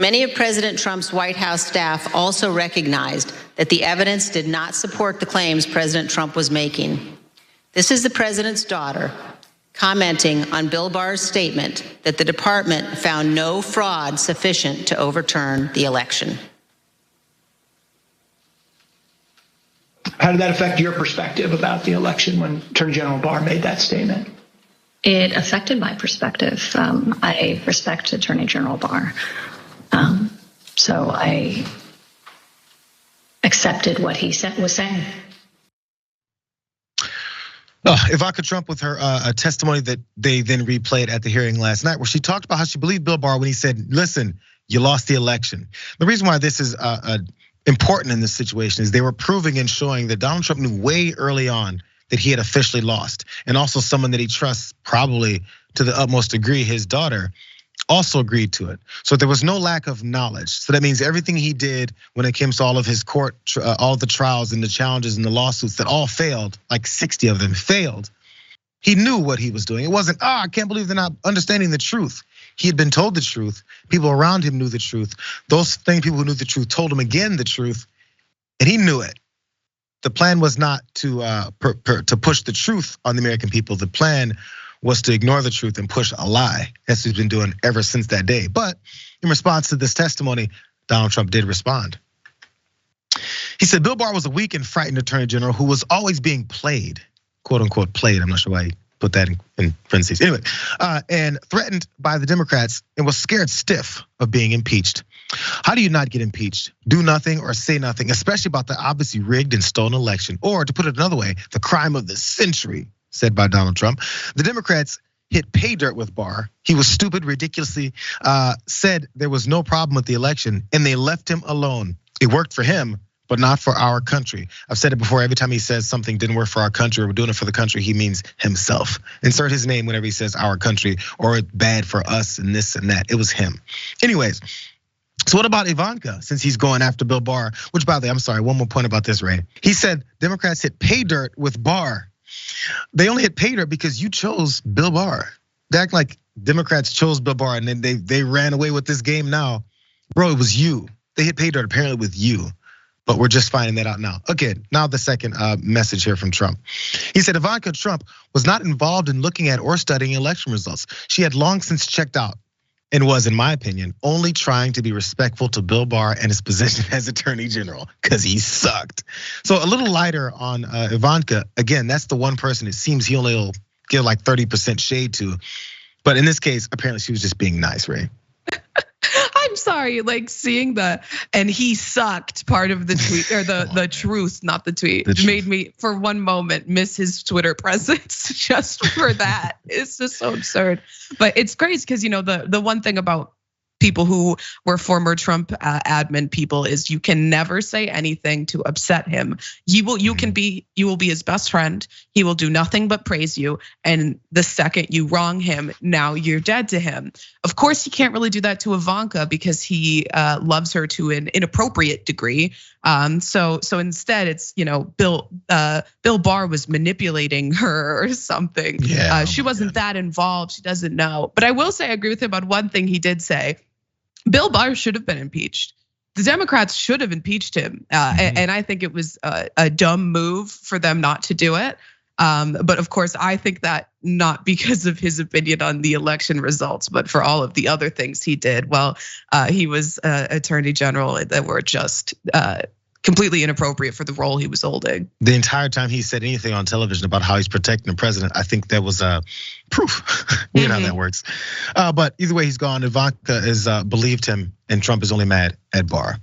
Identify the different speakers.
Speaker 1: Many of President Trump's White House staff also recognized that the evidence did not support the claims President Trump was making. This is the president's daughter commenting on Bill Barr's statement that the department found no fraud sufficient to overturn the election.
Speaker 2: How did that affect your perspective about the election when Attorney General Barr made that statement?
Speaker 3: It affected my perspective. I respect Attorney General Barr. So I accepted what he was saying.
Speaker 4: Ivanka Trump with her testimony that they then replayed at the hearing last night, where she talked about how she believed Bill Barr when he said, listen, you lost the election. The reason why this is important in this situation is they were proving and showing that Donald Trump knew way early on that he had officially lost. And also someone that he trusts, probably to the utmost degree, his daughter, also agreed to it. So there was no lack of knowledge. So that means everything he did when it came to all of his court, all the trials and the challenges and the lawsuits that all failed, like 60 of them failed. He knew what he was doing. It wasn't, I can't believe they're not understanding the truth. He had been told the truth. People around him knew the truth. Those same people who knew the truth told him again the truth, and he knew it. The plan was not to push the truth on the American people. The plan was to ignore the truth and push a lie. That's what he's been doing ever since that day. But in response to this testimony, Donald Trump did respond. He said Bill Barr was a weak and frightened attorney general who was always being played, quote unquote played. I'm not sure why he put that in parentheses. Anyway, and threatened by the Democrats and was scared stiff of being impeached. How do you not get impeached? Do nothing or say nothing, especially about the obviously rigged and stolen election, or to put it another way, the crime of the century, said by Donald Trump. The Democrats hit pay dirt with Barr. He was stupid, ridiculously said there was no problem with the election, and they left him alone. It worked for him, but not for our country. I've said it before, every time he says something didn't work for our country or we're doing it for the country, he means himself. Insert his name whenever he says our country or it's bad for us and this and that. It was him. Anyways, so what about Ivanka, since he's going after Bill Barr? Which, by the way, I'm sorry, one more point about this, Ray. He said Democrats hit pay dirt with Barr. They only hit pay dirt because you chose Bill Barr. They act like Democrats chose Bill Barr and then they ran away with this game now. Bro, it was you. They hit pay dirt apparently with you. But we're just finding that out now. Okay, now the second message here from Trump. He said Ivanka Trump was not involved in looking at or studying election results. She had long since checked out and was, in my opinion, only trying to be respectful to Bill Barr and his position as Attorney General, because he sucked. So a little lighter on Ivanka. Again, that's the one person it seems he only will give like 30% shade to. But in this case, apparently she was just being nice, Ray.
Speaker 5: I'm sorry, like seeing the and he sucked part of the tweet or the truth, not the tweet, made me for one moment miss his Twitter presence just for that. It's just so absurd. But it's great because the one thing about people who were former Trump admin people is you can never say anything to upset him. You will be his best friend. He will do nothing but praise you. And the second you wrong him, now you're dead to him. Of course, he can't really do that to Ivanka because he loves her to an inappropriate degree. So instead, it's Bill Barr was manipulating her or something. Yeah, she wasn't that involved. She doesn't know. But I will say I agree with him on one thing he did say. Bill Barr should have been impeached. The Democrats should have impeached him. And I think it was a dumb move for them not to do it. But of course, I think that not because of his opinion on the election results, but for all of the other things he did. Well, he was attorney general that were just completely inappropriate for the role he was holding.
Speaker 4: The entire time he said anything on television about how he's protecting the president, I think that was proof. You know how that works. But either way, he's gone. Ivanka has believed him, and Trump is only mad at Barr.